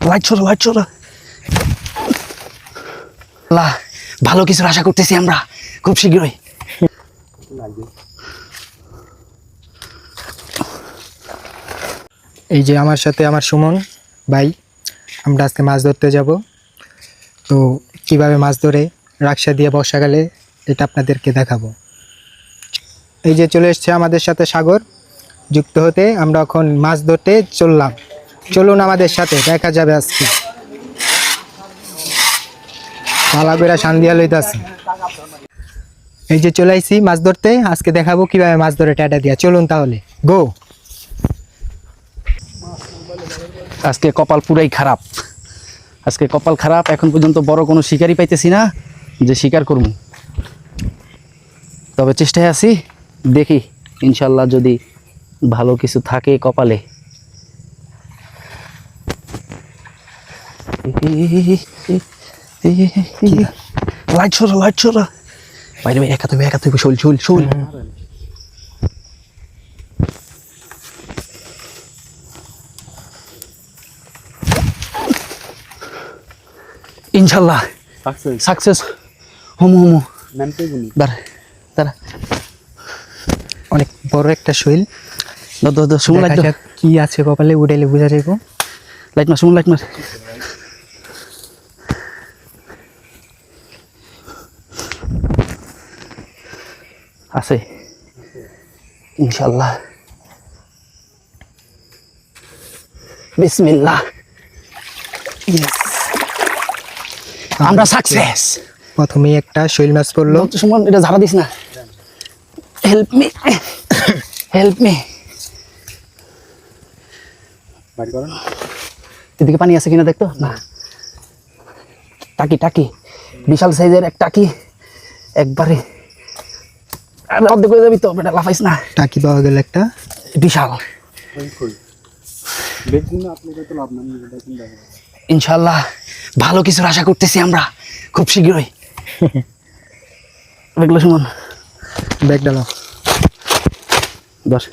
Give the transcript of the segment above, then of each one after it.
Light ছোড়া ভালো কিছুর আশা করতেছি আমরা খুব শীঘ্রই। এই যে আমার সাথে আমার সুমন ভাই, আমরা আজকে মাছ ধরতে যাব। তো কিভাবে মাছ ধরে রাক্সা দিয়ে বর্ষাকালে এটা আপনাদেরকে দেখাবো। এই যে চলে এসছে আমাদের সাথে সাগর যুক্ত হতে, আমরা এখন মাছ ধরতে চললাম। চলুন আমাদের সাথে, দেখা যাবে আজকে পালাগোড়া সান্দিয়া লইতাছে। এই যে চলে আইছি মাছ ধরতে, আজকে দেখাবো কিভাবে মাছ ধরে টাটা দিয়া। চলুন তাহলে, গো। আজকে কপাল পুরাই খারাপ, আজকে কপাল খারাপ। এখন পর্যন্ত বড় কোনো শিকারই পাইতেছি না যে শিকার করব, তবে চেষ্টায় আছি, দেখি ইনশাল্লাহ যদি ভালো কিছু থাকে কপালে। লাইট ছোড়া বাইরে একা তুই শোল ইনশাল্লাহ সাকসেস হোমো দাঁড়া অনেক বড় একটা শৈল, সুমন লাইট কি আছে কপালে উড়াইলে বুঝা যাইব। লাইট মার সুমন, লাইট মার। আছে ইনশাল্লাহ, বিসমিল্লাহ, আমরা সাকসেস। প্রথমেই একটা শৈল মাছ পড়লো। সুমন এটা ঝাড়া দিস না, হেল্প মি এদিকে পানি আছে কিনা দেখতো না। টাকি বিশাল সাইজের এক টাকি, একবারে অর্ধেক করে যাবি তো, বেটা লাফাইস না। টাকি পাওয়া গেল একটা বিশাল, ইনশাল্লাহ ভালো কিছুর আশা করতেছি আমরা খুব শীঘ্রই। দেখলো সুমন, ব্যাগ ডালো, বস।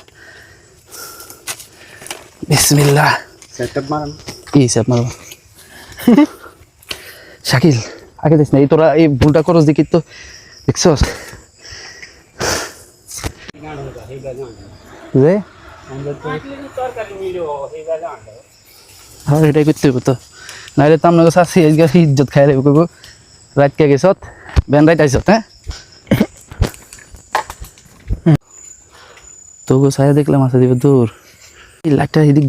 বিসমিল্লাহ, কি সেট মারো শাকিল, আগে দেখ না, এই তোরা এই ভুলটা করস দেখি তো, দেখছস যে হ্যাঁ এটাই করতে হইব তো, নাইলে তো আপনাকে চাচ্ছি ইজ্জত খাই লাগবে, কইব রাত কে গেছত বেন রাইত আইসত। হ্যাঁ তো ছায়া দেখলাম আছে দিবে দূর, এই লাইটটা এদিক